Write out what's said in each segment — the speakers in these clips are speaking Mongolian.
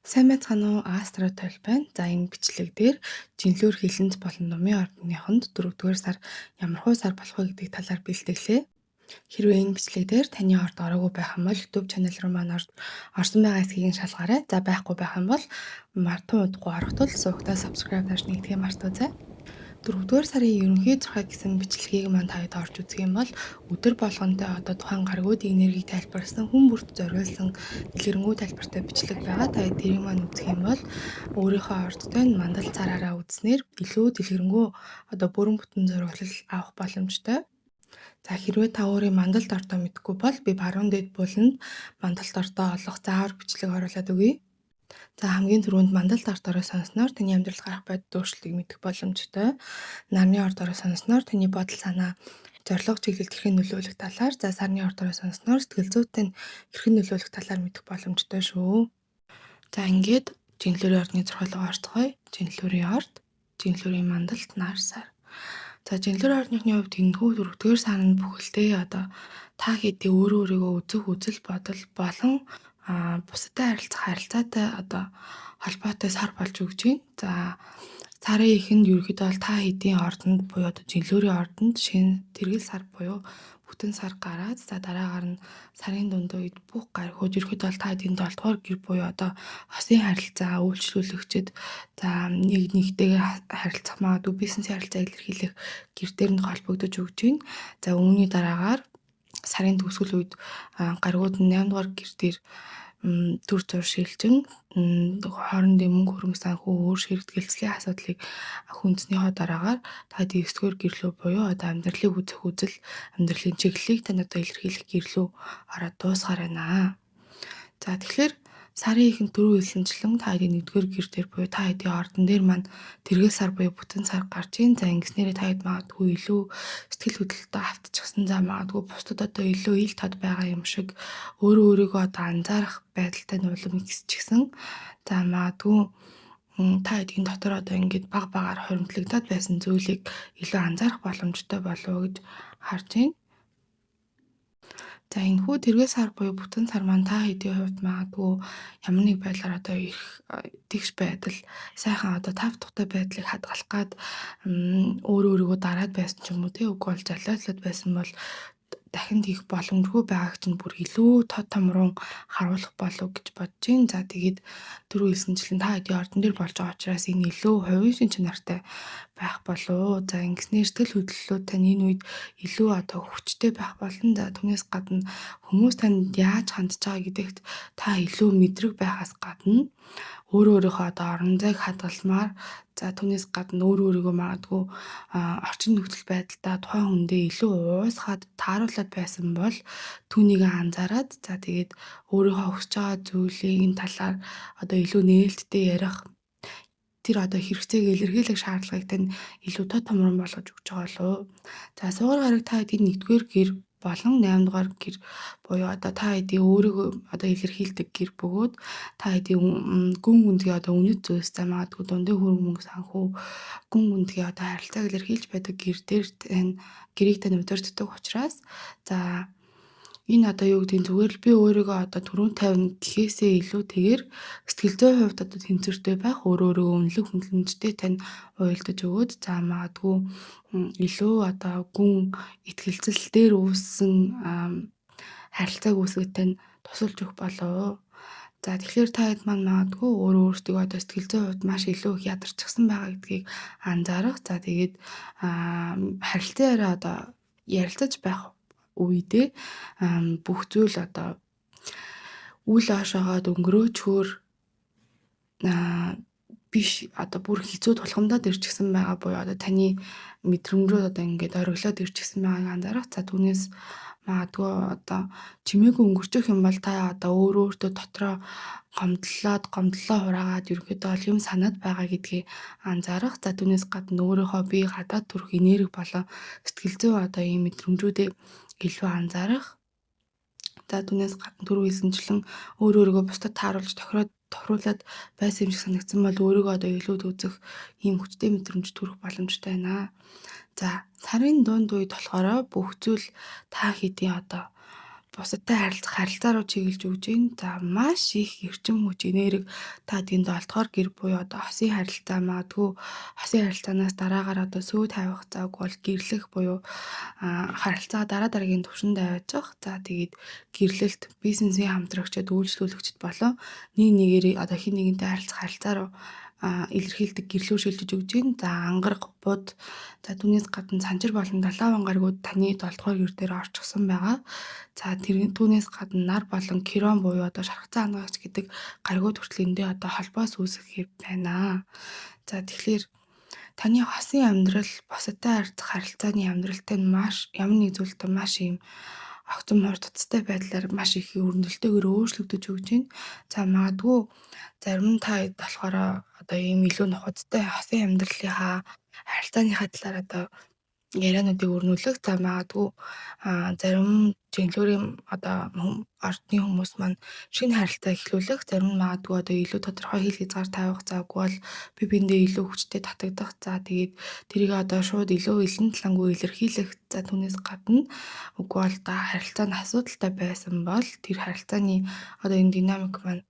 Сайн байцгаана уу? Астротол байна. За энэ бичлэг дээр жинлүүр хилэнц болон нумын ордныхонд 4-р сар ямархуу сар болох вэ гэдэг талаар бэлтгэлээ. Хэрвээ энэ бичлэг дээр таны орд ороогүй байх юм бол YouTube channel руу маань орсон байгаа эсхийг нь шалгаарай. За байхгүй байх юм бол мартан удахгүй орох тул сувгтаа subscribe даш нэгтгэхээ мартаоцай. 4-р сарын ерөнхий зурхаг гэсэн бичлэгийг маань таад орж үзэх юм бол өдөр болгонтой тухайн гаригуудын энергийг тайлбарласан хүн бүрт зориулсан дэлгэрэнгүй тайлбартай бичлэг байгаа. Та тэрийг маань үзэх юм бол өөрийнхөө ордтой мандал цараараа үзснээр илүү дэлгэрэнгүй бүрэн бүтэн зурглал авах боломжтой. За хэрвээ та өөрийн мандалд ордоо мэдгүй бол би баруун дээд буланд мандалд ордоо олох заавар бичлэг оруулаад өгье. За хамгийн түрүүнд мандалд ордоороо сонсноор таны амьдрал гарах байдал өөрчлөлтийг мэдэх боломжтой. Нарны ордоороо сонсноор таны бодол санаа, зорилго чиглэлд хэрхэн нөлөөлөх талаар, за сарны ордоороо сонсноор сэтгэл зүйтэй хэрхэн нөлөөлөх талаар мэдэх боломжтой шүү. За ингээд жинлүүрийн ордны зурхалгаа орцгоё. Жинлүүрийн орд, жинлүүрийн мандалд нар сар. За жинлүүрийн ордныхны хувьд энэхүү 4-р сарнд бүхэлдээ та хэдий өөрийгөө үзэх үзэл бодол болон бусадтай харилцаатай холбоотой сар болж өгч байна. За сарын эхэнд ерөнхийдөө бол та хэдийн ордонд буюу жинлүүрийн ордонд шинэ тэргэл сар буюу бүтэн сар гараад за дараагаар нь сарын дунд үед бүх гаригууд ерөнхийдөө бол та хэдийн 7-р гэр буюу хосын харилцаа үйлчлүүлэгчид за нэг нэгтэйгээ харилцах магадгүй бизнесийн харилцаа илэрхийлэх гэр дээр нь холбогдож өгч байна. За үүний дараагаар сарын төгсгөл үед гаригууд нь 8-р гэр дээр төр зур шилжин хоорондын мөнгө хөрөнгө санхүү өөр ширтгэлцлийн асуудлыг хүндснийхоо дараагаар та 9-р гэрлөө буюу амьдралыг үзэх үзэл, амьдралын чиглэлийг тань илэрхийлэх гэрлөө ороод дуусгаар байна. За тэгэхээр сарын эхэнд дөрөв хэлсэнчлэн та хэдийн 1-р гэр дээр буюу та хэдийн ордон дээр маань тэргэл сар буюу бүтэн сар гарч ийн. За ингэснээрээ та хэд магадгүй илүү сэтгэл хөдлөлтөд автчихсан, за магадгүй бусдад илүү ил тод байгаа юм шиг өөрийгөө анзаарах байдалтай улам ихсчихсэн. За магадгүй та хэдийн дотор ингээд баг багаар хуримтлагдаад байсан зүйлийг илүү анзаарах боломжтой болов уу гэж харж байна. За энэхүү тэргэл сар буюу бүтэн сар маань та хэдийн хувьд магадгүй ямар нэг байдлаар их тэгш байдал, сайхан тав тухтай байдлыг хадгалах гад өөрийгөө дараад байсан ч юм уу үгүй бол золиослоод байсан бол дахин хийх боломжгүй байгааг чинь бүр илүү тод томрон харуулах болов гэж бодож байна. За тэгээд түрүү хэлсэнчлэн та хэдийн ордон дээр болж байгаа учраас энэ илүү хувийн шин чанартай байх болов. За ингэснээр сэтгэл хөдлөлөө тань энэ үед илүү хүчтэй байх болно. За түүнээс гадна хүмүүс танд яаж хандж байгаа гэдэгт та илүү мэдрэг байхаас гадна өөрийнхөө орон зайг хадгалмаар за түүнээс гадна өөрийгөө магадгүй орчин нөхцөл байдалтай тухайн хүндээ илүү уусгаад тааруулаад байсан бол түүнийг анзаараад за тэгээд өөрийнхөө хүсэж байгаа зүйлийн талаар илүү нээлттэй ярих тэр хэрэгцээг илэрхийлэх шаардлагыг тань илүү тод томрон болгож өгч байгаа болов. За суугаар гараг та хэдийн 1-р гэр болон 8-р гэр буюу та хэдийн өөрийгөө илэрхийлдэг гэр бөгөөд та хэдийн гүн гүнзгий үнэт зүйлс за магадгүй дундын хөрөнгө санхүү гүн гүнзгий харилцааг илэрхийлж байдаг гэр дээр гэрийг тань удирддаг учраас за энэ юу гэдэг зүгээр л би өөрийгөө түрүүн тавина гэхээсээ илүүтэйгээр сэтгэл зүйн хувьд тэнцвэртэй байх өөрийгөө үнэлэх хөндлөмжтэй тань уялдаж өгөөд за магадгүй илүү гүн итгэлцэл дээр үүссэн харилцааг үүсгэж тань тусалж өгөх болов. За тэгэхээр та хэд маань магадгүй өөртөө сэтгэл зүйн хувьд маш илүү их ядарчихсан байгаа гэдгийг анзаарах. За тэгээд харилцаараа ярилцаж байх үедээ бүх зүйл үл хашаагаад өнгөрөөчхөр биш бүр хэцүү тулгамдаад ирчихсэн байгаа буюу таны мэдрэмжүүд ингээд ориглоод ирчихсэн байгааг анзаарах. За түүнээс магадгүй чимээгүй өнгөрчих юм бол та өөртөө дотроо гомдлоо хураагаад ерөнхийдөө юм санаад байгаа гэдгийг анзаарах. За түүнээс гадна өөрийнхөө бие гадаад төрөх энерги болон сэтгэл зүйн ийм мэдрэмжүүдийг илүү анзаарах. За түүнээс гадна түрүү хэлсэнчлэн өөрийгөө бусдад тааруулж тохируулаад байсан юм шиг санагдсан бол өөрийгөө илүүд үзэх ийм хүчтэй мэдрэмж төрөх боломжтой байна. За сарын дунд үед болохоор бүх зүйл та хэдийн бусадтай харилцаа руу чиглэж өгж гин. За маш их эрчим хүч, энерги та тэнд олдохоор гэр буюу одоо хосын харилцаа магадгүй хосын харилцаанаас дараагаар одоо сүү тавих завг бол гэрлэх буюу харилцаа дараа дараагийн түвшинд аваачих. За тэгээд гэрлэлт бизнесийн хамтрагчид, үйлчлүүлэгчид болон нэг нэгээрээ одоо хин нэгэнтэй харилцаа руу илэрхийлдэг гэрлүүр шилжиж өгч гин. За ангараг, бууд, за түүнээс гадна санчир болон далайн гаригууд таны 7 дугаар гэр дээр орчихсон байгаа. За түүнээс гадна нар болон керон буюу одоо шархцаа хангагч гэдэг гаригууд хүртэл эндээ одоо холбоос үүсгэх байна. За тэгэхээр таны хосын амьдрал бусадтай харилцааны амьдралтай маш ямар нэг зүйлтэй маш юм огцом хурдцтай байдлаар маш их өрнөлтөөр өөрчлөгдөж өгч байна. За магадгүй зарим нь та болохоор одоо ийм илүү нухацтай хосын амьдралынхаа харилцааныхаа талаар одоо яриануудыг өрнүүлэх. За магадгүй зарим жинхэнэ одоо ордны хүмүүс маань шинэ харилцаа эхлүүлэх, зарим нь магадгүй одоо илүү тодорхой хил хязгаар тавих завгүй бол бие биендээ илүү хүчтэй татагдах. За тэгээд тэрийг одоо шууд илүү илэн талангүй илэрхийлэх. За түүнээс гадна үгүй бол да харилцаа нь асуудалтай байсан бол тэр харилцааны одоо энэ динамик маань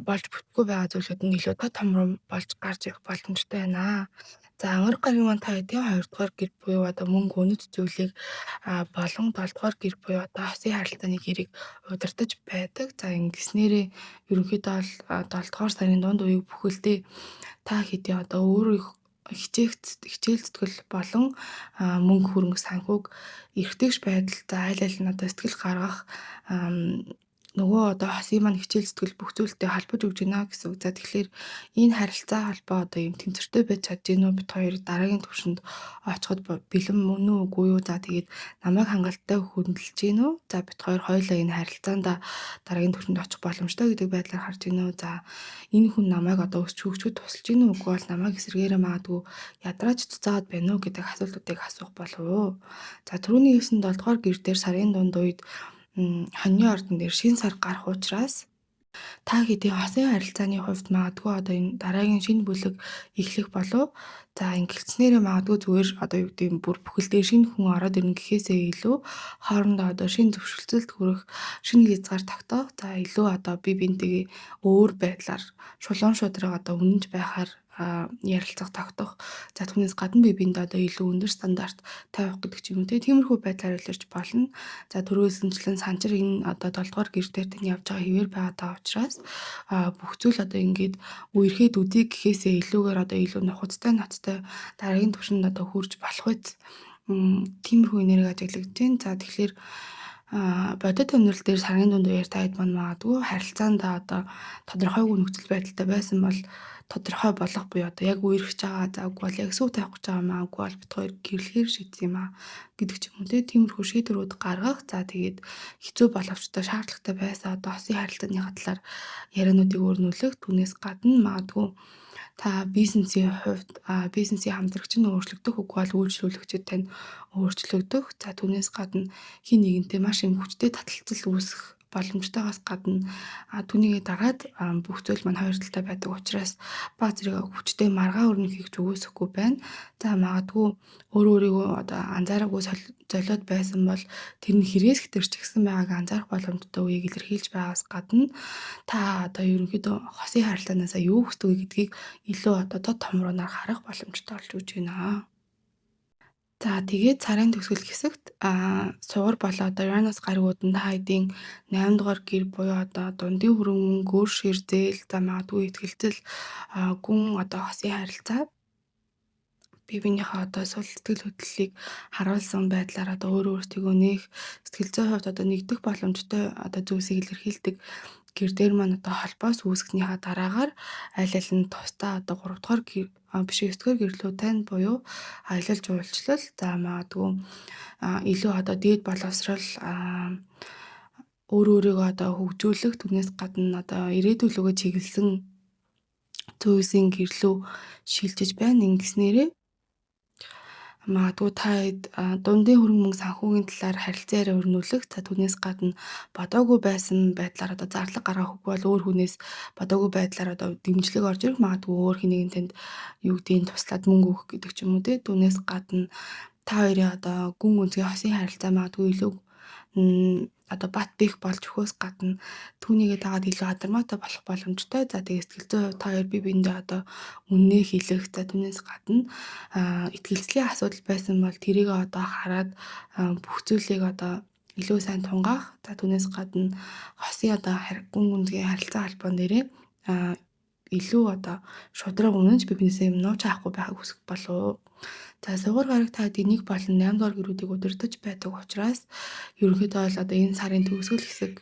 болж бүтггүй байгаа зүйлүүд нь илүү тод томроо болж гарч ирэх боломжтой байна. За ангараг гарагийн маань та хэдийн 2 дугаар гэр буюу одоо мөнгө үнэт зүйлийг болон 7 дугаар гэр буюу одоо хосын харилцааны гэрийг удирдах байдаг. За ингэснээрээ ерөнхийдөө бол 7 дугаар сарын дунд үеийг бүхэлдээ та хэдийн одоо өөрөө хичээл зүтгэл болон мөнгө хөрөнгө санхүүг эргэтгэж байдал за аль аль нь одоо сэтгэл гаргах нөгөө одоо хосын маань хичээл зүтгэл бүх зүйлтэй холбож өгч байна гэсэн үг. За тэгэхээр энэ харилцаа холбоо одоо юм тэнцвэртэй байж чадж гэнэ үү бид хоёр дараагийн түвшинд очиход бэлэн мөн үү үгүй юу. За тэгээд намайг хангалттай хөндлөж гэнэ үү. За бид хоёр хоёулаа энэ харилцаанд дараагийн түвшинд очих боломжтой гэдэг байдлаар харж гэнэ үү. За энэ хүн намайг одоо өсч хөгжөхөд тусалж гэнэ үү үгүй бол намайг эсэргээрээ магадгүй ядрааж цуцаад байна уу гэдэг асуултуудыг асуух болов уу. За түрүүний хэлсэн 7 дугаар гэр дээр сарын дунд үед хоньны ордон дээр шинэ сар гарах учраас та хэдийн хосын харилцааны хувьд магадгүй одоо энэ дараагийн шинэ бүлэг эхлэх болов. За ингэснээрээ магадгүй зүгээр одоо юу гэдэг юм бүр бүхэлдээ шинэ хүн ороод ирнэ гэхээсээ илүү хоорондоо одоо шинэ зөвшөлтсөлд хүрэх, шинэ хязгаар тогтоох, за илүү одоо бие биентэйгээ өөр байдлаар шулуун шударга одоо үнэнж байхаар ярилцах тогтоох. За түүнээс гадна бие биендээ одоо илүү өндөр стандарт тавих гэдэг ч юм уу тиймэрхүү байдлаар илэрч болно. За түрүүсэнчлэн санчир энэ одоо 7 дугаар гэр дээр тань явж байгаа хിവэр байгаа учраас бүх зүйл одоо ингээд үерхэд үдий гэхээсээ илүүгээр одоо илүү нухацтай ноцтой дараагийн түвшинд одоо хүрж болох үз. Тиймэрхүү энерги ажиглагдаж байна. За тэгэхээр бодит амьдрал дээр сарын дунд үеэр та хэд маань магадгүй харилцаанд одоо тодорхойгүй нөхцөл байдалтай байсан бол тодорхой болох буюу одоо яг үерхэж байгаа завгүй бол яг сүү тавих гэж байгаа маа үгүй бол бид хоёр гэрлэхээр шийдсэн юм гэдэг ч юм уу тиймэрхүү шийдвэрүүд гаргах. За тэгээд хэцүү боловч одоо шаардлагатай байсан одоо хосын харилцааны талаар яриануудыг өрнүүлэх. Түүнээс гадна магадгүй та бизнесийн хувьд бизнесийн хамтрагч нь өөрчлөгдөх үгүй бол үйлчлүүлэгчид тань өөрчлөгдөх. За түүнээс гадна хин нэгэнтэй маш их хүчтэй таталцал үүсэх боломжтойгоос гадна түүнийгээ дагаад бүх зүйл маань хоёр талтай байдаг учраас баг зэрэг хүчтэй маргаа өрнөх хийж өгөөсөхгүй байна. За магадгүй өөрийгөө одоо анзаараагүй золиод байсан бол тэр нь хэрэгс гэтэрч гисэн байгааг анзаарах боломжтой үеийг илэрхийлж байгаас гадна та одоо ерөнхийдөө хосын харилцаанаас юу хүсдэг вэ гэдгийг илүү одоо тод томруунаар харах боломжтой болж өгч байна. За тэгээд сарын төгсгөл хэсэгт сугар болоо одоо Uranus гаригууд нь та хэдийн 8 дугаар гэр буюу одоо дундын хөрөнгө, гөр шир зээл, за магадгүй ихтгэлцэл, гүн одоо хосын харилцаа бие биенийхээ одоо сул сэтгэл хөдлөлийг харуулсан байдлаар одоо өөрөө өөртөө нээх сэтгэл зүйн хувьд одоо нэгдэх боломжтой одоо зүйлсийг илэрхийлдэг гэр дээр маань одоо холбоос үүсгэнийхаа дараагаар аль аль нь тусдаа одоо 3 дугаар биш 9 дугаар гэрлүү тань буюу аялал жуулчлал за магадгүй илүү одоо дээд боловсрал өөрийгөө одоо хөгжүүлэх түүнээс гадна одоо ирээдүйн лүгөө чиглэсэн зүйлсийн гэрлүү шилжиж байна. Ингэснээрээ магадгүй та дундын хөрөнгө мөнгө санхүүгийн талаар харилцаараа өрнүүлэх. За түүнээс гадна бодоогүй байсан байдлаар одоо зарлага гаргах үгүй бол өөр хүнээс бодоогүй байдлаар одоо дэмжлэг орж ирэх магадгүй өөр хэнийг танд юу гэдгийг туслаад мөнгө өгөх гэдэг ч юм уу түүнээс гадна та хоёрын одоо гүн гүнзгий хосын харилцаа магадгүй илүү одоо бат бэх болж өгөхөөс гадна түүнийгээ дагаад илүү адармаатай болох боломжтой. За тэгээд сэтгэл зүйн хувьд та хоёр бие биендээ одоо үннээ хэлэх, за түүнээс гадна итгэлцлийн асуудал байсан бол тэрийг одоо хараад бүх зүйлийг одоо илүү сайн тунгаах. За түүнээс гадна хосын одоо гүн гүнзгий харилцаа холбоон дээрээ а илүү одоо шударга үнэнч бие биенээсээ юм нууж авахгүй байхыг хүсэх болов. За сугар гарагт та энийг болон 8 дугаар гэрүүдийг удирдах байдаг учраас ерөнхийдөө бол одоо энэ сарын төгсгөл хэсэг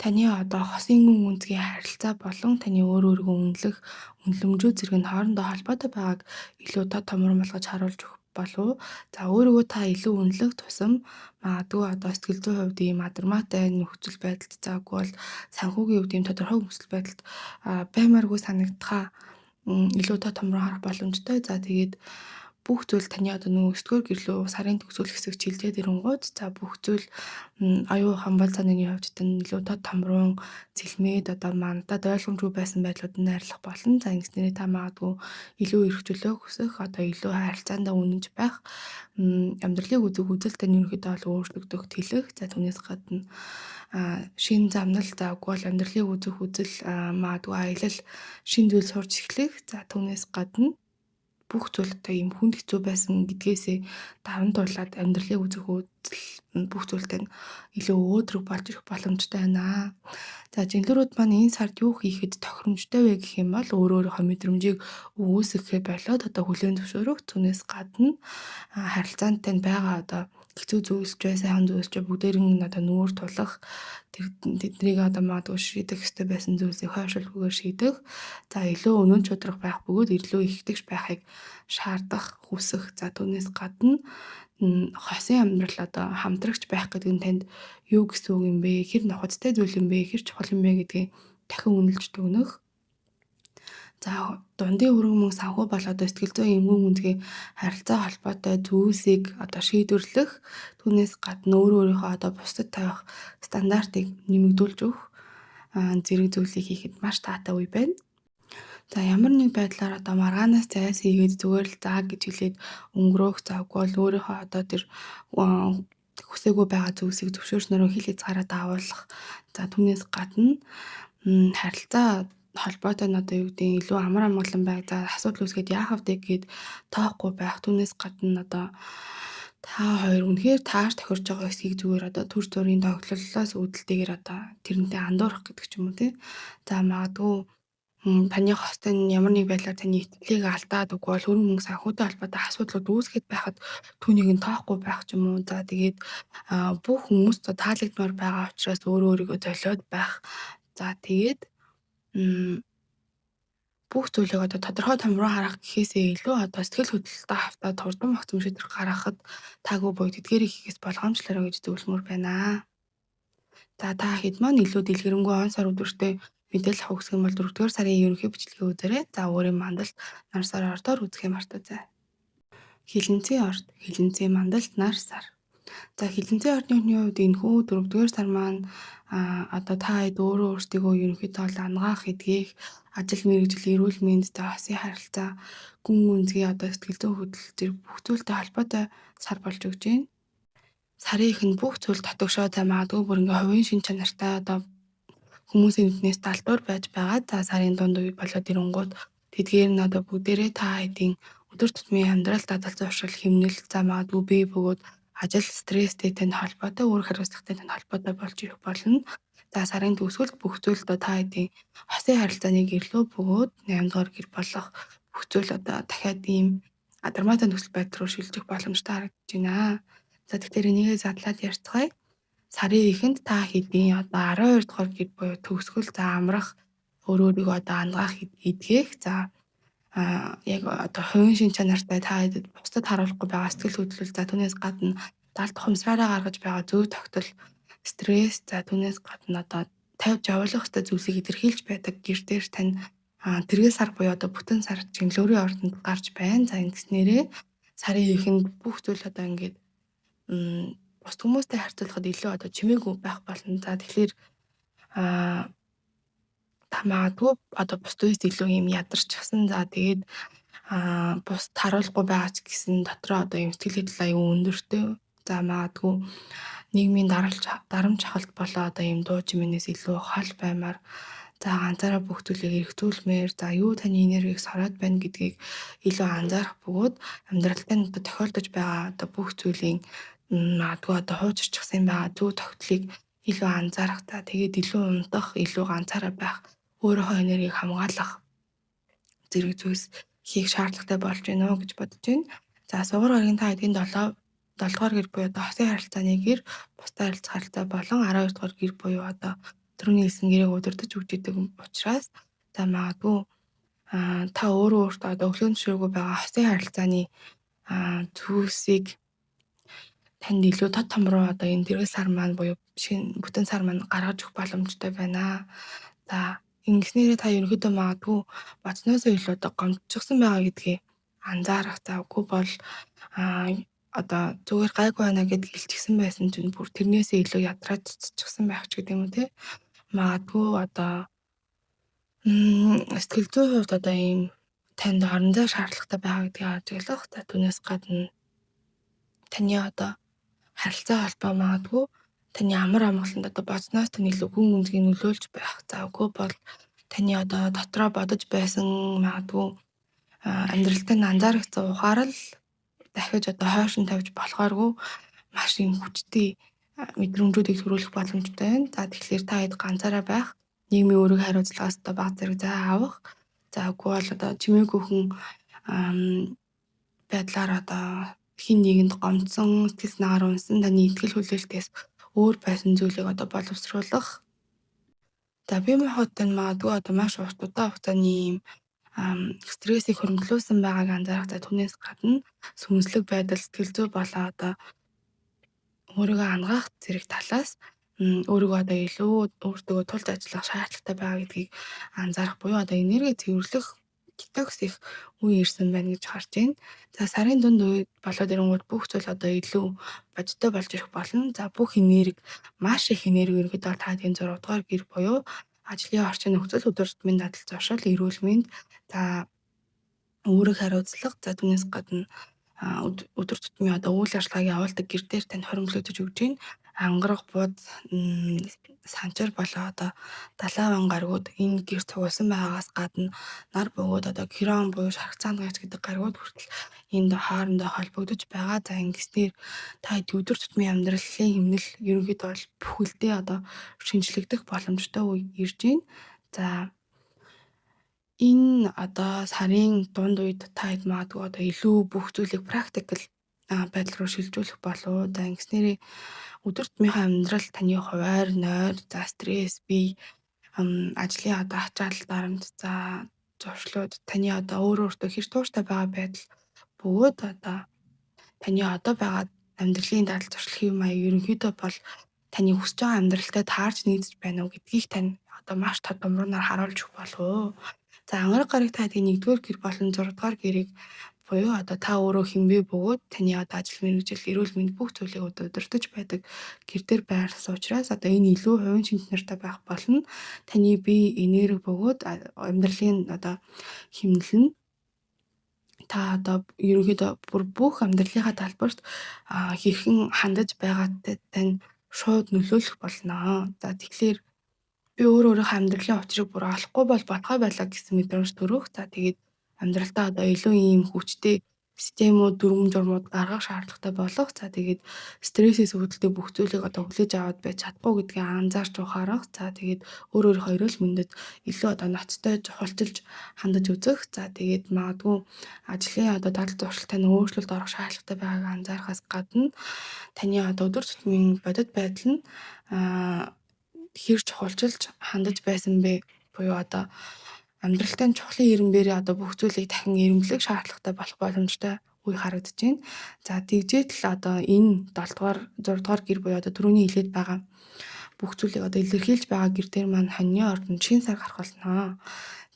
таны одоо хосын гүн гүнзгий харилцаа болон таны өөрийгөө үнэлэх үнэлэмжүүд зэрэг нь хоорондоо холбоотой байгааг илүү тод томрон болгож харуулж өгөх болов. За өөрийгөө та илүү үнэлэх тусам магадгүй одоо сэтгэл зүйн хувьд ийм адармаатай нөхцөл байдалд заагүй бол санхүүгийн хувьд ийм тодорхой нөхцөл байдалд баймааргүй санагдахаа илүү тод томроо харах боломжтой. За тэгээд бүх зүйл таны одоо нөгөө 9-р гэрлөө сарын төгсгөл хэсэг чилдээд ирэнгууд за бүх зүйл оюун хамбал цааны хувьд тань илүү тод томрон цэлмээд одоо мандад ойлгомжгүй байсан байдлууд нь арилах болно. За ингэснээр та магадгүй илүү эрх чөлөө хүсэх одоо илүү харилцаандаа үнэнч байх амьдралыг үзэх үзэл тань ерөнхийдөө бол өөрчлөгдөх тэлэх. За түүнээс гадна шин замнал заагүй бол амьдралыг үзэх үзэл магадгүй аялал шин зүйл сурч эхлэх. За түүнээс гадна бүх зүйл одоо юм хүнд хэцүү байсан гэдгээсээ даван туулаад амьдралыг үзэх үзэл бүх зүйлтэй илүү өөдрөг болж ирэх боломжтой байна. За жинлэрүүд маань энэ сард юу хийхэд тохиромжтой вэ гэх юм бол өөрийнхөө мэдрэмжийг өгөөсгөхээ болоод одоо хүлээн зөвшөөрөх түүнээс гадна харилцаанд тань байгаа одоо хэцүү зүйлсж бай, сайхан зүйлсж бай бүгдээрэн одоо нүүр тулах тэднийг одоо магадгүй шийдэх ёстой байсан зүйлсийг хойшлуулгүйгээр шийдэх. За илүү өнөө чудрах байх бөгөөд илүү ихтгэж байхыг шаардах, хүсэх. За түүнээс гадна хосын амьдрал одоо хамтрагч байх гэдэг нь танд юу гэсэн үг юм бэ? Хэр нухацтай зүйл юм бэ? Хэр чухал юм бэ гэдгийг дахин үнэлж дүгнэх. За дундын өргөн мөн санхүү бол одоо сэтгэл зүйн эмгэн гүнзгий харилцаа холбоотой зүйлсийг одоо шийдвэрлэх түүнээс гадна өөрийнхөө одоо бусдад тавих стандартыг нэмэгдүүлж өгөх зэрэг зүйлийг хийхэд маш таатай үе байна. За ямар нэг байдлаар одоо маргаанаас зайс хийгээд зүгээр л заа гэж хэлээд өнгөрөөх завгүй бол өөрийнхөө одоо тэр хүсээгүй байгаа зүйлсийг зөвшөөрснөөр хил хязгаараа даавуулах. За түүнээс гадна харилцаа холбоотой нь одоо юу гэдэг илүү амар амгалан байг. За асуудал үүсгээд яах вэ гэд тоохгүй байх. Түүнээс гадна одоо та хоёр үнэхээр тааш тохирж байгаа эсхийг зүгээр одоо төр зүрийн тогтоллоос үүдэлтэйгээр одоо тэрнтэй андуурах гэдэг ч юм уу тий. За магадгүй таны хостой нь ямар нэг байдлаар таны итгэлийг алдаад үгүй бол хөрөнгө мөнгө санхүүтэй холбоотой асуудлууд үүсгээд байхад түүнийг нь тоохгүй байх ч юм уу. За тэгээд бүх хүмүүст таалагдмаар байгаа учраас өөрийгөө золиод байх. За тэгээд бүх зүйлийг одоо тодорхой томроо харах гэхээсээ илүү одоо сэтгэл хөдлөлтөд хавтаад хурдан огцом шийдвэр гаргахад таагүй буй тэдгээрийг хийхээс болгоомжлороо гэж зөвлөмөр байна. За та хэд маань илүү дэлгэрэнгүй он сар өдөртөө мэдээлэл авах гэсэн бол 4-р сарын ерөнхий бичлэгээ үзээрэй. За өөрийн мандалд нар сар ордоор үзэхээ мартаоцай. Хилэнцгийн орд, хилэнцгийн мандалд нар сар. За хилэнцгийн ордны хувьд энэхүү 4-р сар маань одоо та хэд өөрөө өөрсдийгөө ерөнхийдөө бол ангаах, эдгэх, ажил мэргэжил, эрүүл мэнд, за хосын харилцаа, гүн гүнзгий одоо сэтгэл зүйн хөдөлгөөн зэрэг бүх зүйлтэй холбоотой сар болж өгч байна. Сарын ихэнд бүх зүйл татгшоо за магадгүй бүр ингээ хувийн шин чанартай одоо хүмүүсийн нүднээс далдуур байж байгаа. За сарын дунд үе болоод ирэнгүүт тэдгээр нь одоо бүгдээрээ та хэдийн өдөр тутмын амьдрал дадал зуршил хэмнэл за магадгүй бие бөгөөд ажил стресстэй тань холбоотой үр хариуцлагатай тань холбоотой болж ирэх болно. За сарын төгсгөлд бүх зүйл одоо та хэдийн хосын харилцааны гэрлөө бөгөөд 8 дугаар гэр болох бүх зүйл одоо дахиад ийм адармаатай нөхцөл байдал руу шилжих боломжтой харагдаж байна. За тэгэхээр энийгээ задлаад ярьцгаая. Сарын ихэнд та хэдийн одоо 12 дугаар гэр буюу төгсгөл за амрах өөрийгөө одоо ангаах эдгэх за яг одоо хувийн шин чанартай та хэдэд бусдад харуулахгүй байгаа сэтгэл хөдлөл за түүнээс гадна далд ухамсараараа гаргаж байгаа зөв тогтол стресс за түүнээс гадна одоо тавьж явуулах ёстой зүйлсийг илэрхийлж байдаг гэр дээр тань тэргээ сар буюу одоо бүтэн сар жинлүүрийн ордонд гарч байна. За ингэснээрээ сарын ихэнд бүх зүйл одоо ингээд бус хүмүүстэй харьцуулахад илүү одоо чимээгүй байх болно. За тэгэхээр та магадгүй одоо бусдаас илүү юм ядарчихсан. За тэгээд бус таруулахгүй байгаа ч гэсэн дотроо одоо юм сэтгэл хөдлөл аюу өндөртэй. За магадгүй нийгмийн дарамт шахалт болоо одоо ийм дуу чимээнээс илүү хол баймаар за ганцаараа бүх зүйлийг эргцүүлмээр за юу таны энергийг сороод байна гэдгийг илүү анзаарах бөгөөд амьдралдаа одоо тохиолдож байгаа одоо бүх зүйлийн магадгүй одоо хуучирчихсан байгаа зүй тогтолыг илүү анзаарах та тэгээд илүү унтах, илүү ганцаараа байх, өөрийнхөө энергийг хамгаалах зэрэг зүйлс хийх шаардлагатай болж байна уу гэж бодож байна. За сугар гарагийн та эдийн 7 дугаар гэр буюу одоо хосын харилцааны гэр, бусдад харилцах харилцаа болон 12 дугаар гэр буюу одоо түрүүний хэлсэн гэрээг удирдах өгч идэг учраас за магадгүй та өөрөө өөртөө одоо өглөөний ширүүгөө байгаа хосын харилцааны зүйлсийг танд илүү тод том руу одоо энэ дэргэд сар маань буюу шинэ бүтэн сар маань гаргаж өгөх боломжтой байна. За ингэснээрээ та ерөнхийдөө магадгүй бодсноосоо илүү одоо гомдчихсан байгаа гэдгийг анзаарах. За үгүй бол одоо зүгээр гайгүй байна гэдгийг хэлчихсэн байсан чинь бүр тэрнээсээ илүү ядраад цэцчихсэн байх ч гэдэг юм уу те. Магадгүй одоо сэтгэл зүйн хувьд одоо ийм танд орон зай шаардлагатай байгаа гэдгийг ажиглах. За түүнээс гадна таны одоо харилцаа холбоо магадгүй таны амар амгаланд одоо бодсноос тань илүү гүн гүнзгий нөлөөлж байх. За үгүй бол таны одоо дотроо бодож байсан магадгүй амьдралдаа анзаарчихсан ухаарал дахиж одоо хойшин тавьж болохооргүй маш юм хүчтэй мэдрэмжүүдийг төрүүлэх боломжтой байна. За тэгэхээр та хэд ганцаараа байх, нийгмийн үүрэг хариуцлагаас одоо баг зэрэг зай авах. За үгүй бол одоо чимээгүй хүн байдлаар одоо хин нэгэнд гомдсон, сэтгэл санаагаар унсан таны ихтгэл хүлээлтээс өөр байсан зүйлийг одоо боловсруулах. За бие махбод тань магадгүй одоо маш урт удаан хугацааны ийм стрессийг хөрөнгөлүүлсэн байгааг анзаарах. За түүнээс гадна сүнслэг байдал, сэтгэл зүй болоо одоо өөрийгөө хангах зэрэг талаас өөрийгөө одоо илүү өөртөө тулж ажиллах шаардлагатай байгаа гэдгийг анзаарах буюу одоо энерги цэвэрлэх детокс их үе ирсэн байна гэж харж байна. За сарын дунд үед болоод ирэнгүүт бүх зүйл одоо илүү бодиттой болж ирэх болно. За бүх энерги маш их энерги ерөөдөө та энэ 6 дугаар гэр буюу ажлын орчин нөхцөл өдөр тутмын дадал зуршил, эрүүл мэнд, за үүрэг хариуцлага, за түүнээс гадна өдөр тутмын одоо үйл ажиллагааг явуулдаг гэр дээр тань хоримтлогдож өгч байна. Ангарах бод санчаар болоо одоо далайн гаригууд энэ гэр цугулсан байгаагаас гадна нар бөгөөд одоо кирон буюу шархцаанд гайч гэдэг гаригууд хүртэл энд хоорондоо холбогдож байгаа. За ингэснээр та өдөр тутмын амьдралын хэмнэл ерөнхийдөө бол бүхэлдээ одоо шинжлэгдэх боломжтой үе ирж байна. За энэ одоо сарын дунд үед та хэд магадгүй одоо илүү бүх зүйлийг практикл байдал руу шилжүүлэх болов. За ингэснээрээ өдөр тутмынхаа амьдрал таны хуваар, нойр, за стресс, бие ажлын одоо ачаалал дарамт, за зуршлууд таны одоо өөртөө хэрэг тууштай байгаа байдал бөгөөд одоо таны одоо байгаа амьдралын дадал зуршил хэв маяг ерөнхийдөө бол таны хүсэж байгаа амьдралтай таарч нийцэж байна уу гэдгийг тань одоо маш тод томруунаар харуулж өгөх болов. За ангараг гараг та тийм 1-р гэр болон 6-р гэрийг буюу одоо та өөрөө хинбэ бөгөөд таны одоо ажил мэргэжил, эрүүл мэнд бүх зүйлийг удирдах байдаг гэр дээр байрласан учраас одоо энэ илүү хувийн шинжнэртэй байх болно. Таны бие энерги бөгөөд амьдралын одоо хэмнэл нь та одоо ерөнхийдөө бүр бүх амьдралынхаа талбарт хэрхэн хандаж байгаатай тань шууд нөлөөлөх болно. За тэгэхээр би өөрийнхөө амьдралын учрыг бүр олохгүй бол бодгой байлаа гэсэн мэдрэмж төрөх. За тэгээд амьдралдаа одоо илүү ийм хүчтэй системүүд, дүрм журмууд гаргах шаардлагатай болох. За тэгээд стрессээс үүдэлтэй бүх зүйлийг одоо хүлээж аваад байж чадахгүй гэдгийг анзаарч ухаарах. За тэгээд өөрийнхөө эрүүл мэндэд илүү одоо ноцтой чухалчилж хандаж үзэх. За тэгээд магадгүй ажлын одоо дадал зуршилтай өөрчлөлт орох шаардлагатай байгааг анзаарахаас гадна таны одоо өдөр тутмын бодит байдал нь хэр чухалчилж хандаж байсан бэ? Буюу одоо амьдралтай чухлын ирэмбэрээ одоо бүх зүйлийг дахин ирэмблэх шаардлагатай болох боломжтой үе харагдаж байна. За тэгжээд л одоо энэ 7 дугаар 6 дугаар гэр буюу одоо түрүүний хэлээд байгаа бүх зүйлийг одоо илэрхийлж байгаа гэр дээр маань хоньны ордонд шинэ сар гарах болно.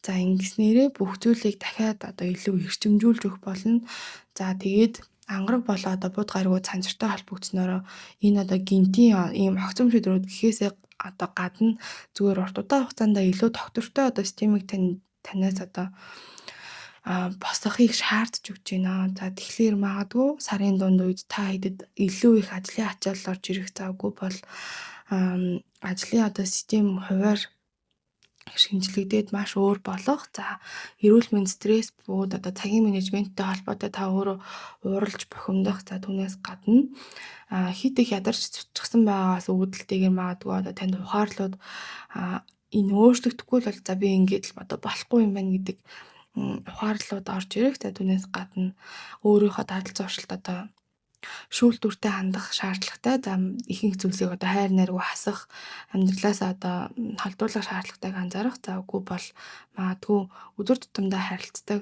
За ингэснээрээ бүх зүйлийг дахиад одоо илүү эрчимжүүлж өгөх болно. За тэгээд ангараг болоо одоо бууд гаригууд санчиртай холбогдсноороо энэ одоо гинтийн ийм огцом шийдрүүд гэхээсээ одоо гадна зүгээр урт удаан хугацаанд илүү доктортой одоо системийг танаас одоо босгохыг шаардж өгч байна. За тэгэхээр магадгүй сарын дунд үед та хэдэд илүү их ажлын ачаал орж ирэх завгүй бол ажлын одоо систем хувиар шинжлэгдээд маш өөр болох. За эрүүл мэнд стресс бөгөөд одоо цагийн менежменттэй холбоотой та өөрөө ууралж бухимдах. За түүнээс гадна хит их ядарч цуцгсан байгаас үүдэлтэйгээр магадгүй одоо танд ухаарлууд энэ өөрчлөгдөхгүй л бол за би ингэж л одоо болохгүй юм байна гэдэг ухаарлууд орж ирэх. За түүнээс гадна өөрийнхөө дадал зуршилд одоо шүүлтүүртэй хандах шаардлагатай. За ихэнх зүйлсийг одоо хайр найргүй хасах, амьдралаасаа одоо холдуулах шаардлагатайг анзаарах. За үгүй бол магадгүй өдөр тутамдаа харилцдаг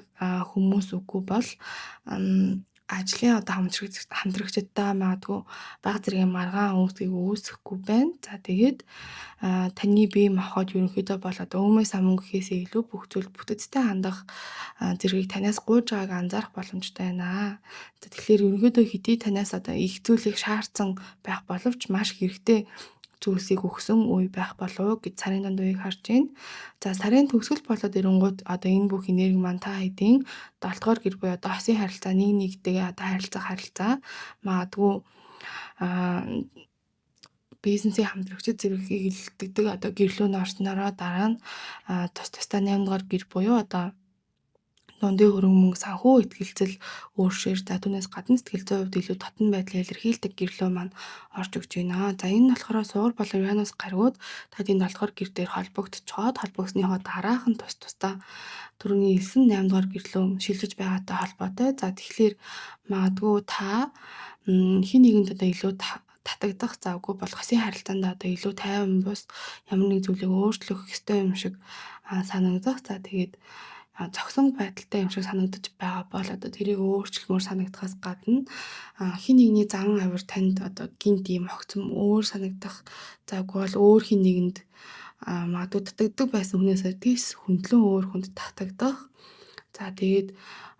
хүмүүс үгүй бол ажлын одоо хамтрагчдаа магадгүй бага зэргийн маргаан үүсгийг үүсэхгүй байна. За тэгээд таны бие махбод ерөнхийдөө бол одоо өмнө самун гэхээс илүү бүх зүйл бүтэцтэй хандах зэргийг танаас гуйж байгааг анзаарах боломжтой байна. За тэгэхээр ерөнхийдөө хэдий танаас одоо их зүйлийг шаардсан байх боловч маш хэрэгтэй зүйлсийг өгсөн үе байх болов гэж сарын дунд үеийг харж байна. За сарын төгсгөл болоод ирэнгүүт одоо энэ бүх энерги маань та хэдийн 7 дугаар гэр буюу одоо хосын харилцаа нэг нэгтэйгээ одоо харилцаа магадгүй бизнесийн хамтрагчид зэрэгийг илтгэдэг одоо гэрлүүн орсноороо дараа нь тусдаа 8 дугаар гэр буюу одоо дундын хөрөнгө мөнгө санхүү ихтгэлцэл өөршөөр за түүнээс гадна сэтгэл зүйн хувьд илүү татан байдлыг илэрхийлдэг гэрлөө маань орж өгч байна. За энэ нь болохоор суур болон Уранус гаригууд тад энэ 7 дугаар гэр дээр холбогдцоод холбогдсныхоо дараахан тусдаа түрүүний 9 8 дугаар гэрлөө шилжиж байгаатай холбоотой. За тэгэхээр магадгүй та хин нэгэнд одоо илүү татагдах завгүй бол хосын харилцаанд одоо илүү тайван бус ямар нэг зүйлийг өөрчлөх ёстой юм шиг санагдах. За тэгээд зогсон байдалтай юм шиг санагдаж байгаа бол одоо тэрийг өөрчлөмөр санагдахаас гадна хин нэгний зан авир танд одоо гинт ийм огцом өөр санагдах завгүй бол өөр хин нэгэнд магадгүй татагддаг байсан хүнээсээ тийс хөндлөн өөр хүнд татагдах. За тэгээд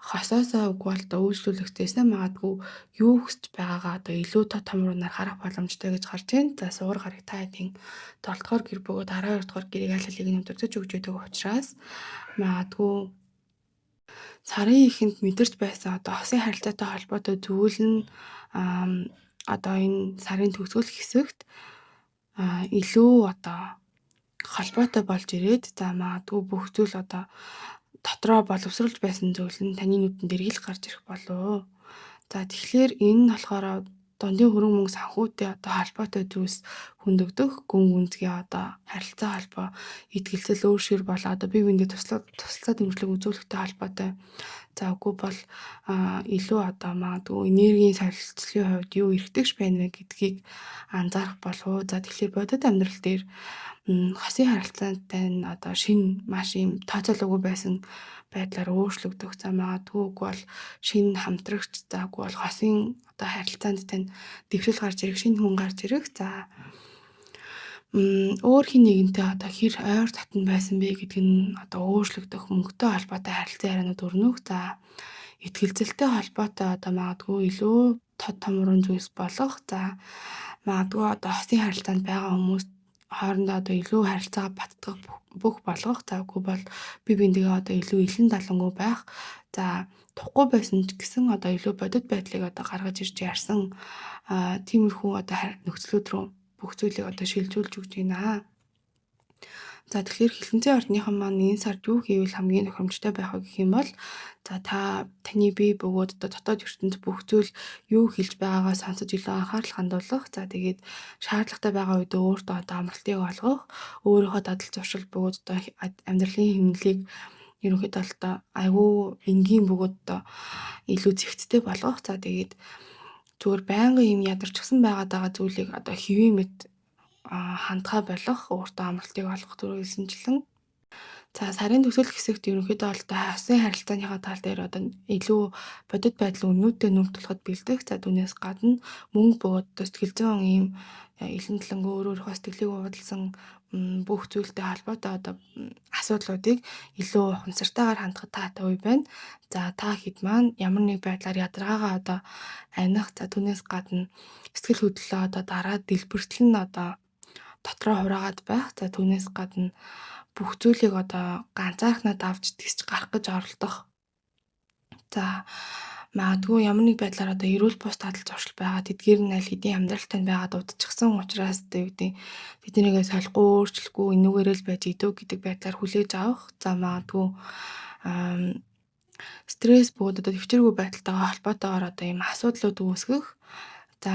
хосоосоо үгүй бол одоо үйлчлүүлэгчдээсээ магадгүй юу хүсэж байгаагаа одоо илүү томруугаар харах боломжтой гэж гарч байна. За суур гараг та хэдийн 7 дугаар гэр бөгөөд 12 дугаар гэрийг аль алийг нь өдөртөж өгч байдаг учраас магадгүй сарын ихэнд мэдэрч байсан одоо хосын харилцаатай холбоотой зүйл нь одоо энэ сарын төгсгөл хэсэгт илүү одоо холбоотой болж ирээд за магадгүй бүх зүйл одоо дотроо боловсруулж байсан зүйл нь таны нүдэнд эргэл гарч ирэх болов. За тэгэхээр энэ нь болохоор дундын хөрөнгө мөнгө санхүүтэй одоо холбоотой зүйлс хөндөгдөх гүн гүнзгий одоо харилцаа холбоо итгэлцэл өөршөр болоо одоо бие биендээ туслалцаа дэмжлэг үзүүлэлттэй холбоотой. За үгүй бол илүү одоо магадгүй энергийн солилцлын хувьд юу эргэдэгч байна вэ гэдгийг анзаарах болов. За тэгэхээр бодит амьдрал дээр хосын харилцаатай нь одоо шинэ маш юм тооцоолоогүй байсан байдлаар өөрчлөгдөх. За магадгүй үгүй бол шинэ хамтрагч за үгүй бол хосын одоо харилцаанд тань дэвшил гарч ирэх, шинэ хүн гарч ирэх. За өөр хин нэгэнтэй одоо хэр ойр татан байсан бэ гэдг нь одоо өөрчлөгдөх, мөнгөтэй холбоотой харилцан ярианууд өрнөх. За итгэлцэлтэй холбоотой одоо магадгүй илүү тод томрон зүйлс болох. За магадгүй одоо хосын харилцаанд байгаа хүмүүс хоорондоо одоо илүү харилцаагаа баттгах бүх болгох. За үгүй бол бие биендээ одоо илүү илэн далангуй байх. За тухгүй байсан ч гэсэн одоо илүү бодит байдлыг одоо гаргаж ирж ярьсан тиймэрхүү одоо нөхцлүүд рүү бүх зүйлийг одоо шилжүүлж өгч байна. За тэгэхээр хилэнцэн ордныхан маань энэ сард юу хийвэл хамгийн тохиромжтой байх вэ гэх юм бол за таны бие бөгөөд одоо дотоод ертөнд бүх зүйл юу хэлж байгаагаа сонсож илүү анхаарал хандуулах. За тэгээд шаардлагатай байгаа үед өөртөө одоо амралтыг олгох, өөрийнхөө дадал зуршил бөгөөд одоо амьдралын хэмнэлийг ерөнхийдөө одоо айгүй энгийн бөгөөд одоо илүү зэгцтэй болгох. За тэгээд зүгээр байнгын юм ядарчихсан байгаа зүйлийг одоо хэвийн мэд хандхаа болох, өөртөө амралтыг олгох төрөлсөнчлэн. За сарын төгсгөл хэсэгт ерөнхийдөө бол хосын харилцааныхаа тал дээр одоо илүү бодит байдал өнөөдөө нүүр тулахад бэлдэх. За түүнээс гадна мөнгө бөгөөд сэтгэл зүйн ийм илэн талангүй өөрийнхөө сэтгэлийг уудлсан бүх зүйлтэй холбоотой одоо асуудлуудыг илүү ухамсартайгаар хандах таатай үе байна. За та хэд маань ямар нэг байдлаар ядаргаагаа одоо аних. За түүнээс гадна сэтгэл хөдлөлөө одоо дараа дэлбэртэл нь одоо дотроо хураагаад байх. За түүнээс гадна бүх зүйлийг одоо ганцаархнаа давж тисч гарах гэж оролдох За магадгүй ямар нэг байдлаар одоо эрүүл бус дадал зуршил байгаа тэдгээр нь аль хэдийн амьдрал тань байгаад удчихсан учраас одоо юу гэдэг тэднийгээ солихгүй өөрчлөхгүй энүүгээрээ л байж идэв гэдэг байдлаар хүлээж авах. За магадгүй ам, стресс бөгөөд одоо төвчээргүй байдалтайгаа холбоотойгоор одоо ийм асуудлууд үүсгэх. За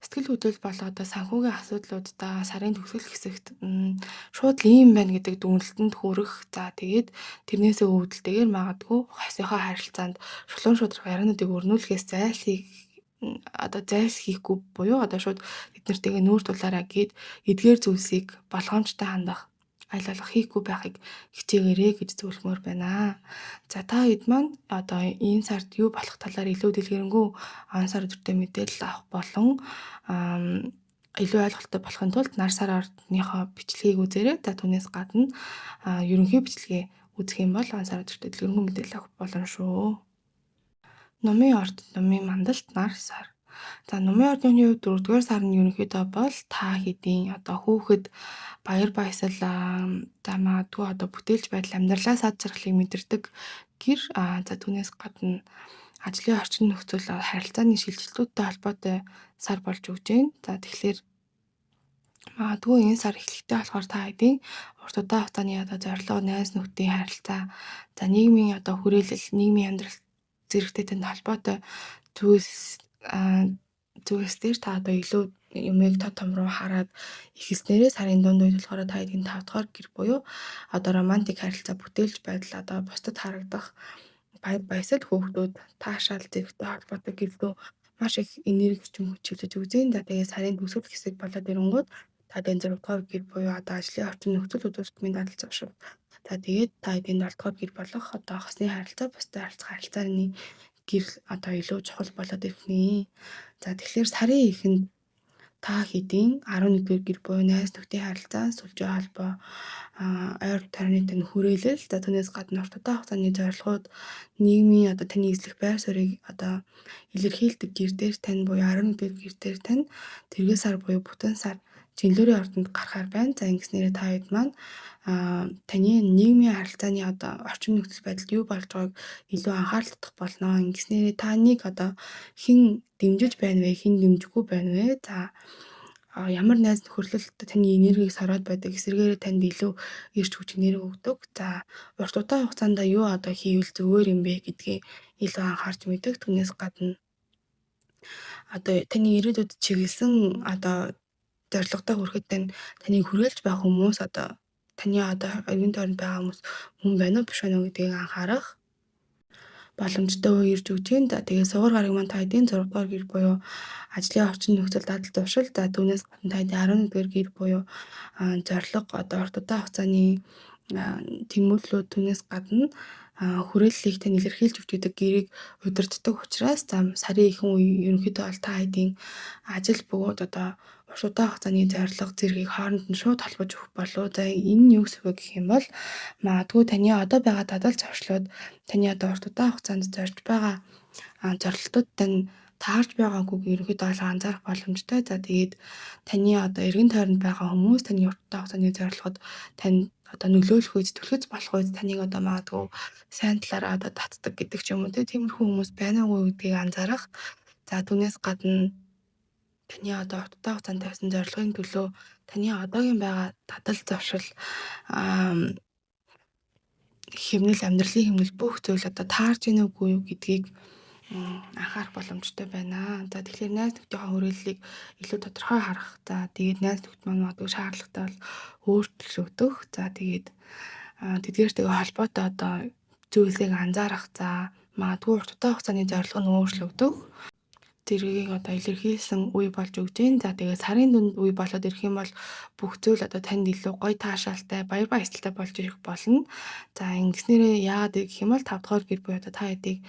сэтгэл хөдлөл болоо одоо санхүүгийн асуудлуудаа сарын төгсгөл хэсэгт шууд л ийм байна гэдэг дүгнэлтэнд хүрэх. За тэгээд тэрнээсээ үүдэлтэйгээр магадгүй хосынхоо харилцаанд шулуун шударга яриануудыг өрнүүлэхээс одоо зайлсхийхгүй буюу одоо шууд бид нартэйгээ нүүр тулаараа гээд эдгээр зүйлсийг болгоомжтой хандах аль болох хийхгүй байхыг хичээгээрэй гэж зөвлөмөр байна. За та хэд маань одоо энэ сард юу болох талаар илүү дэлгэрэнгүй он сар өдөртөө мэдээлэл авах болон илүү ойлголттой болохын тулд нар сар ордныхоо бичлэгийг үзээрэй. За түүнээс гадна ерөнхий бичлэгээ үзэх юм бол он сар өдөртөө дэлгэрэнгүй мэдээлэл авах болно шүү. Номын орд, номын мандалт, нар сар. За номын ордны хувьд 4-р сар нь ерөнхийдөө бол та хэдийн одоо хүүхэд баяр баясгал за магадгүй одоо бүтээлч байдал амьдралаа сад жаргалыг мэдэрдэг гэр за түүнээс гадна ажлын орчин нөхцөл харилцааны шилжилтүүдтэй холбоотой сар болж өгч байна. За тэгэхээр магадгүй энэ сар эхлэхдээ болохоор та хэдийн урт удаан хугацааны одоо зорилго, найз нөхдийн харилцаа, за нийгмийн одоо хүрээлэл, нийгмийн амьдрал зэрэгтэй танд холбоотой зүйлс дээр та одоо илүү юмыг тод том руу хараад ихснээрээ сарын дунд үед болохоор та хэдийн 5 дугаар гэр буюу одоо романтик харилцаа бүтээлч байдал одоо бусдад харагдах баяр баясгал хүүхдүүд таашаал зэрэгтэй холбоотой гэрлөө маш их энерги хүчин хүчилж үзэн. За тэгээ сарын төгсгөл хэсэг болоод ирэнгүүт та хэдийн 6 дугаар гэр буюу одоо ажлын орчин нөхцөл үзүүлэлтийн дадал зуршил. За тэгээд та хэдийн 7 дугаар гэр болох одоо хосны харилцаа, бусдад харилцааны гэр одоо илүү чухал болоод ирнэ. За тэгэхээр сарын эхэнд та хэдийн 11-р гэр буюу найз нөхдийн харилцаа, сүлжээ холбоо, ойр тойрны тань хүрээлэл, за түүнээс гадна урт удаан хугацааны зорилгууд, нийгмийн одоо таны эзлэх байр суурийг одоо илэрхийлдэг гэр дээр тань буюу 11-р гэр дээр тань тэргээ сар буюу бүтэн сар жинлүүрийн ордонд гарахаар байна. За ингэснээрээ та хэд маань таны нийгмийн харилцааны одоо орчин нөхцөл байдалд юу болж байгааг илүү анхаарал татах болно. Ингэснээрээ таныг одоо хэн дэмжиж байна вэ, хэн дэмжихгүй байна вэ? За ямар найз нөхөрлөл таны энергийг сороод байдаг эсвэргээрээ танд илүү эрч хүч энерги өгдөг. За урт удаан хугацаанд юу одоо хийвэл зүгээр юм бэ гэдгийг илүү анхаарч мэдэх. Түүнээс гадна одоо таны ирээдүйд чиглэсэн одоо зорилготой хүрэхэд таныг хүрээлж байх хүмүүс одоо таны одоо эргэн тойронд байгаа хүмүүс мөн байна уу биш байна уу гэдгийг анхаарах боломжтой үе ирж өгч байна. За тэгээ сугар гараг маань та хэдийн 6 дугаар гэр буюу ажлын орчин нөхцөл дадал зуршил. За түүнээс гадна та хэдийн 11-р гэр буюу зорилго одоо урт удаан хугацааны тэмүүллүүд түүнээс гадна хүрээллийг тань илэрхийлж өгч идэг гэрийг удирддаг учраас за сарын ихэнх үе ерөнхийдөө бол та хэдийн ажил бөгөөд одоо урт удаан хугацааны зорилго зэргийг хооронд нь шууд холбож өгөх болов. За энэ нь юу гэсэн үг гэх юм бол магадгүй таны одоо байгаа дадал зуршлууд таны одоо урт удаан хугацаанд зорж байгаа зорилтуудтай нь таарж байгаагүй ерөнхийдөө бол анзаарах боломжтой. За тэгээд таны одоо эргэн тойронд байгаа хүмүүс таны урт удаан хугацааны зорилгод тань одоо нөлөөлөх үеж түлхэж болох үеж таныг одоо магадгүй сайн талаараа одоо татдаг гэдэг ч юм уу тиймэрхүү хүмүүс байна уу гэдгийг анзаарах. За түүнээс гадна таны одоо урт удаан хугацаанд тавьсан зорилгын төлөө таны одоогийн байгаа дадал зуршил хэмнэл амьдралын хэмнэл бүх зүйл одоо таарж ийн үгүй юу гэдгийг анхаарах боломжтой байна. За тэгэхээр найз нөхдийнхөө хүрээллийг илүү тодорхой харах. За тэгээд найз нөхд маань магадгүй шаардлагатай бол өөрчлөгдөх. За тэгээд тэдгээртэйгээ холбоотой одоо зүйлсийг анзаарах. За магадгүй урт удаан хугацааны зорилго нь өөрчлөгдөх. Зэргийг одоо илэрхийлсэн үе болж өгч जैन. За тэгээ сарын дунд үе болоод ирэх юм бол бүх зүйл одоо танд илүү гоё таашаалтай, баяр баясгалтай болж ирэх болно. За ингэснээрээ яагаад гэх юм бол 5 дугаар гэр буюу одоо та хэдийг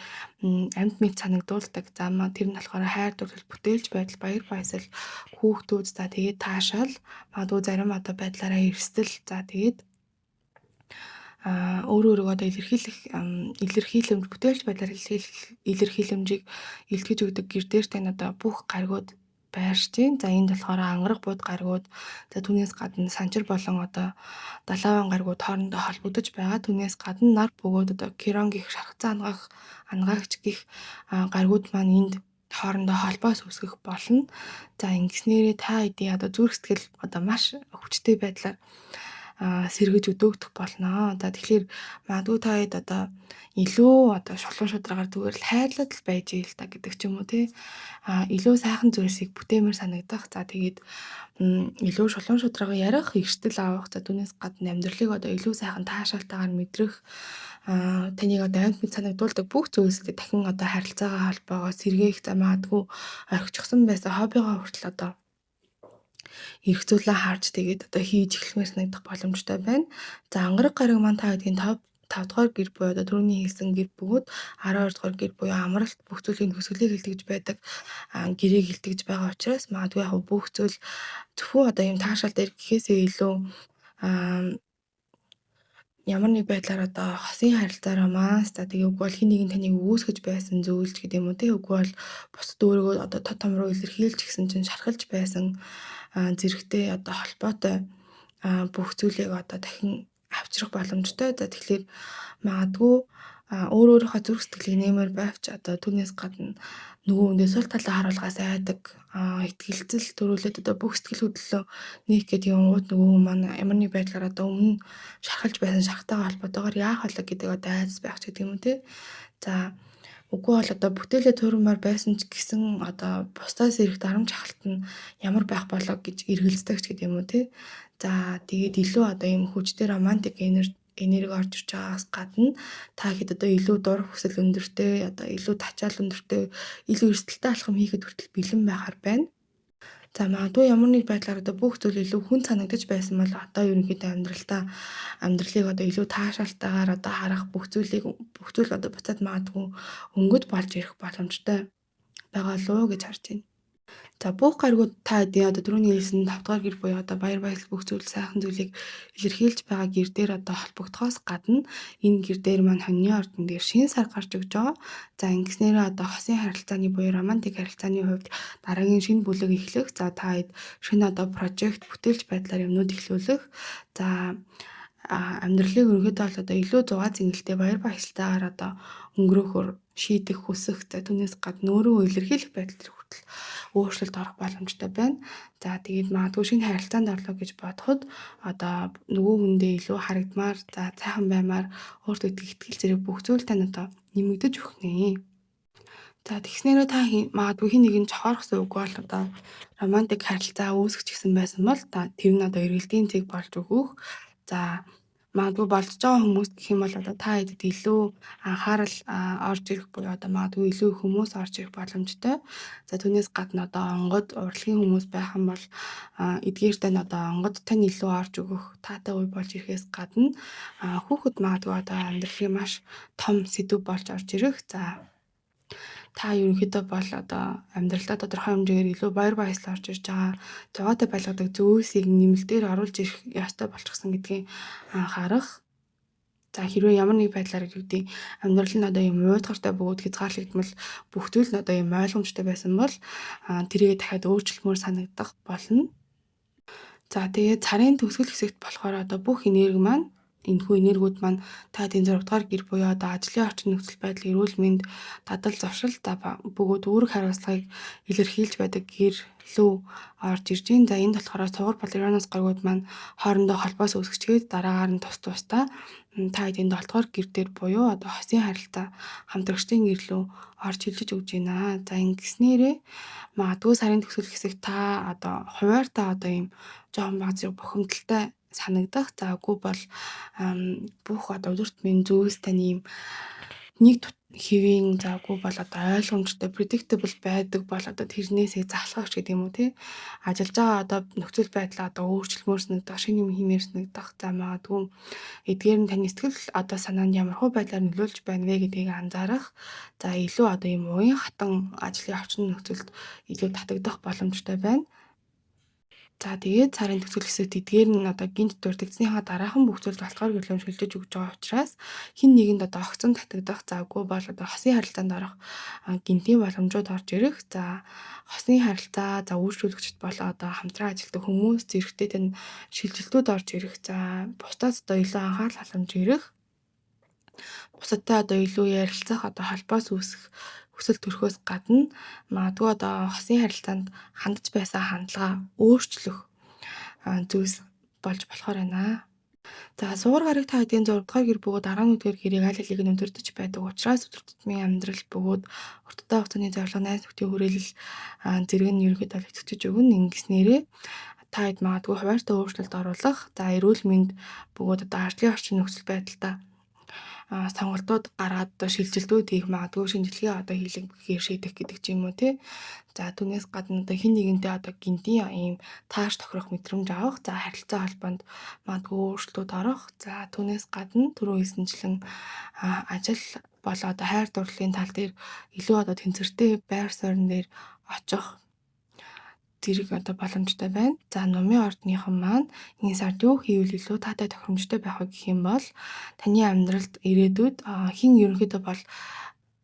амьд мэд санагдуулдаг. За тэр нь болохоор хайр дурлал, бүтээлч байдал, баяр баясгал, хүүхдүүд за тэгээд таашаал, магадгүй зарим одоо байдлаараа эрсдэл. За тэгээд өөрөөгөө одоо илэрхийлэмж бүтээлч байдлаар илэрхийлэмжийг илтгэж өгдөг гэр дээр тань одоо бүх гаригууд байршиж байна. За энд болохоор ангараг бууд гаригууд за түүнээс гадна санчир болон одоо далайван гаригууд хоорондоо холбогдож байгаа. Түүнээс гадна нар бөгөөд одоо Кирон гих шархцан ангаагч гих гаригууд маань энд хоорондоо холбоос үүсгэх болно. За ингэснээрээ та хэдийн одоо зүрх сэтгэл одоо маш хүчтэй байдлаар сэргэж өдөөгдөх болно. За тэгэхээр магадгүй та хэд одоо илүү одоо шулуун шударгаар зүгээр л хайрлаад л байж ийл та гэдэг ч юм уу тий. Илүү сайхан зүйлсийг бүтээмээр санагдах. За тэгээд илүү шулуун шударга ярих, эрсдэл авах, за түүнээс гадна амьдралыг одоо илүү сайхан таашаалтайгаар мэдрэх, таныг одоо амьд мэд санагдуулдаг бүх зүйлстэй дахин одоо харилцаагаа холбоогоо сэргээх, за магадгүй орхичихсан байсан хоббигоо хүртэл одоо эргцүүлэн харж тэгээд одоо хийж эхлэмээр санагдах боломжтой байна. За ангараг гараг маань та гэдгийн 5 дугаар гэр буюу одоо түрүүний хэлсэн гэр бөгөөд 12 дугаар гэр буюу амралт бүх зүйлийн төсөөлийг илтгэж байдаг гэрээг илтгэж байгаа учраас магадгүй яг бүх зүйл зөвхөн одоо юм таашаал дээр гэхээсээ илүү ямар нэг байдлаар одоо хосын харилцаа романс за тэгээ үгүй бол хин нэг нь таныг үүсгэж байсан зүйл ч гэдэм үү те үгүй бол бусад өөрийгөө одоо тод том руу илэрхийлж гисэн чинь шархалж байсан зэрэгтэй одоо холбоотой бүх зүйлийг одоо дахин авчрах боломжтой. За тэгэхээр магадгүй өөрийнхөө зүрх сэтгэлийг нэмэр байвч одоо түүнээс гадна нөгөө хүндээ сул талаа харуулгаас айдаг ихтгэлцэл төрүүлээд одоо бүх сэтгэл хөдлөлөө нээх гэдэг юм уу нөгөө хүн маань ямар нэг байдлаар одоо өмнө шархалж байсан шахтайгаа холбоотойгоор яах вэ гэдэг одоо айдас байх ч гэдэг юм уу те. За үгүй бол одоо бүтээлээ туурмаар байсан ч гэсэн одоо бусдаас ирэх дарамт шахалт нь ямар байх болоо гэж эргэлздэг ч гэдэг юм уу те. За тэгээд илүү одоо юм хүчтэй романтик энерги орж ирж байгаагаас гадна та хэд одоо илүү дур хүсэл өндөртэй одоо илүү тачаал өндөртэй илүү эрсдэлтэй алхам хийхэд хүртэл бэлэн байхаар байна. За магадгүй ямар нэг байдлаар одоо бүх зүйл илүү хүн санагдаж байсан бол одоо ерөнхийдөө амьдралыг одоо илүү таашаалтайгаар одоо харах бүх зүйл одоо буцаад магадгүй өнгөд болж ирэх боломжтой байгаа луу гэж харж байна. За бүх гаригууд та хэдийн одоо түрүүний хэлсэн 5 дугаар гэр буюу одоо баяр баясгал бүх зүйл сайхан зүйлийг илэрхийлж байгаа гэр дээр одоо холбогдохоос гадна энэ гэр дээр маань хоньны ордон дээр шинэ сар гарч өгч байгаа. За ингэснээрээ одоо хосын харилцааны буюу романтик харилцааны хувьд дараагийн шинэ бүлэг эхлэх. За та хэд шинэ одоо прожект бүтээлч байдлаар юмнууд эхлүүлэх. За амьдралыг ерөнхийдөө бол одоо илүү зугаа зингэлтэй баяр баясгалтайгаар одоо өнгөрөөхөөр шийдэх хүсэх. За түүнээс гадна өөрийгөө илэрхийлэх байдал төр хүртэл өөрчлөлт орох боломжтой байна. За тэгээд магадгүй шинэ харилцаанд орлоо гэж бодоход одоо нөгөө хүндээ илүү харагдмаар, за цайхан баймаар өөртөө итгэл зэрэг бүх зүйл тань одоо нэмэгдэж өгнө. За тэгснээрээ та магадгүй хин нэг нь чохоорхсон үг бол одоо романтик харилцаа үүсгэж гисэн байсан бол тэр нь одоо эргэлтийн цэг болж өгөх. За магадгүй болцож байгаа хүмүүс гэх юм бол одоо та хэдэд илүү анхаарал орж ирэх буюу одоо магадгүй илүү хүмүүс орж ирэх боломжтой. За түүнээс гадна одоо онгод урлагийн хүмүүс байх юм бол эдгээртээ нь одоо онгод тань илүү орж өгөх таатай үе болж ирэхээс гадна хүүхэд магадгүй одоо амьдралын маш том сэдв болж орж ирэх. За та ерөнхийдөө бол одоо амьдралдаа тодорхой хэмжээгээр илүү баяр баясгал орж ирж байгаа зовоотой байлгадаг зүйлсийг нэмэлтээр оруулж ирэх ёстой болчихсон гэдгийг анхаарах. За хэрвээ ямар нэг байдлаар гэдэг амьдрал нь одоо юм уйдгартай бөгөөд хязгаарлагдмал бүх зүйл нь одоо юм ойлгомжтой байсан бол тэрийг дахиад өөрчлөлмөр санагдах болно. За тэгээд царын төгсгөл хэсэгт болохоор одоо бүх энерги маань энэхүү энергиуд маань та эдийн 6 дугаар гэр буюу одоо ажлын орчин нөхцөл байдал, эрүүл мэнд, дадал зуршил бөгөөд үүрэг хариуцлагыг илэрхийлж байдаг гэр лүү орж ирж байна. За энд болохоор цувар бол Уранус гаригууд маань хоорондоо холбоос үүсгэжгээд дараагаар нь тусдаа та эдийн 7 дугаар гэр дээр буюу одоо хосын харилцаа хамтрагчдын гэр лүү орж илжиж өгч байна. За ингэснээрээ магадгүй сарын төгсгөл хэсэг та одоо хуваарьтаа одоо юм жоохон баг зэрэг бухимдалтай санагдах. За үгүй бол бүх одоо өдөрт минь зүйлс тань юм нэг хэвийн заагүй бол одоо ойлгомжтой predictable байдаг бол одоо тэрнээсээ залхах гэдэг юм уу тий. Ажиллаж байгаа одоо нөхцөл байдлаа одоо өөрчлөлмөр санагдах, шинэ юм хиймээр санагдах. За магадгүй эдгээр нь таны сэтгэл одоо санаанд ямар хөө байдлаар нөлөөлж байна вэ гэдгийг анзаарах. За илүү одоо юм уян хатан ажлын орчин нөхцөлд илүү татагдах боломжтой байна. За тэгээд сарын төгсгөл хэсэгт эдгээр нь одоо гинт дурддагцсныхаа дараахан бүх зүйлд болохоор гэрлэм шилжиж өгч байгаа учраас хин нэгэнд одоо огцон татагдах завгүй бол одоо хосын харилцаанд орох гинтийн боломжууд орж ирэх. За хосны харилцаа за үйлчлүүлэгчд болоо одоо хамтран ажилладаг хүмүүс зэрэгтэй тань шилжилтүүд орж ирэх. За бусдаас одоо илүү анхаарал халамж ирэх. Бусадтай одоо илүү ярилцах одоо холбоос үүсэх хүсэл төрхөөс гадна магадгүй одоо хосын харилцаанд хандаж байсан хандлага өөрчлөх зүйлс болж болохоор байна. За суур гараг та хэдийн 6 дугаар гэр бөгөөд 11 дугаар гэрийг аль алиг нь өндөрдөж байдаг учраас өдөр тутмын амьдрал бөгөөд урттай хугацааны зорилго найз нөхдийн хүрээлэл зэрэг нь ерөнхийдөө идэвхжиж өгнө. Ингэснээрээ та хэд магадгүй хуваарьтай өөрчлөлт оруулах, за эрүүл мэнд бөгөөд одоо ажлын орчин нөхцөл байдалтай сонголтууд гаргаад одоо шилжилтүүд хийх магадгүй шинжилгээ одоо хийлэг гэхээр шийдэх гэдэг ч юм уу тий. За түүнээс гадна одоо хин нэгэнтэй одоо гинтийн ийм тааш тохирох мэдрэмж авах, за харилцаа холбоонд магадгүй өөрчлөлтүүд орох. За түүнээс гадна түрүү хэлсэнчлэн ажил болоо одоо хайр дурлалын тал дээр илүү одоо тэнцвэртэй байр суурин дээр очих зэрэг одоо боломжтой байна. За номын ордныхан маань энэ сард юу хийвэл илүү таатай тохиромжтой байх вэ гэх юм бол таны амьдралд ирээдүйд хэн ерөнхийдөө бол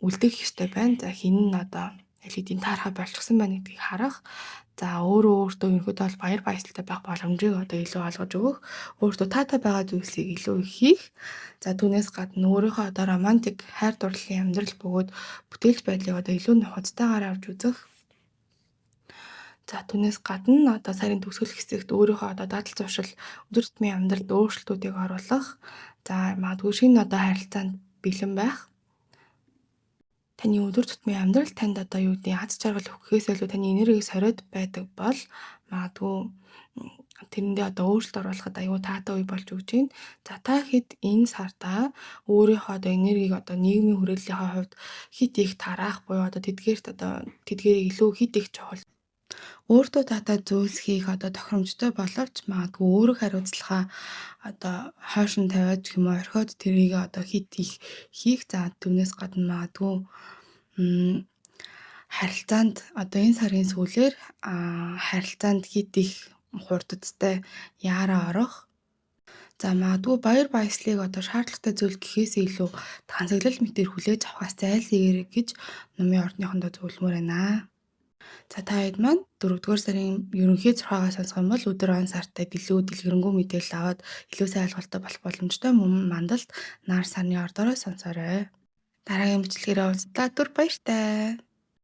үлдэх ёстой байна. За хэн нь одоо аль хэдийн таархаа болчихсон байна гэдгийг харах. За өөрөө өөртөө ерөнхийдөө бол баяр баясгалтай байх боломжийг одоо илүү олгож өгөх. Өөртөө таатай байгаа зүйлсийг илүү их хийх. За түүнээс гадна өөрийнхөө одоо романтик хайр дурлалын амьдрал бөгөөд бүтээлч байдлыг одоо илүү нухацтайгаар авч үзэх. За түүнээс гадна одоо сарын төгсгөл хэсэгт өөрийнхөө одоо дадал зуршил өдөр тутмын амьдралд өөрчлөлтүүдийг оруулах. За магадгүй шинэ одоо харилцаанд бэлэн байх. Таны өдөр тутмын амьдрал танд одоо юу гэдэг аз жаргал өгөхөөс илүү таны энергийг сориод байдаг бол магадгүй тэрэндээ одоо өөрчлөлт оруулахад аюу таатай үе болж өгч байна. За та хэд энэ сартаа өөрийнхөө одоо энергийг одоо нийгмийн хүрээллийнхаа хувьд хит их тараах буюу одоо тэдгээрийг илүү хит их чухал өөртөө таатай зүйлс хийх одоо тохиромжтой боловч магадгүй өөрөөх хариуцлагаа одоо хойш нь тавиад гэх юм уу орхиод тэрийг одоо хит их хийх. За түүнээс гадна магадгүй харилцаанд одоо энэ сарын сүүлээр харилцаанд хит их хурдцтай яараа орох. За магадгүй баяр баясгалыг одоо шаардлагатай зүйл гэхээсээ илүү тансаглал мэтэр хүлээж авахаас зайлсхийгээрэй гэж номын ордныхондоо зөвлөмөр байна. За та хэд маань 4-р сарын ерөнхий зурхаагаа сонсох юм бол өдөр он сартай илүү дэлгэрэнгүй мэдээлэл аваад илүү сайн ойлголттой болох боломжтой мөн мандалд нар сарны ордороо сонсоорой. Дараагийн бичлэгээрээ уулзлаа. Түр баяртай.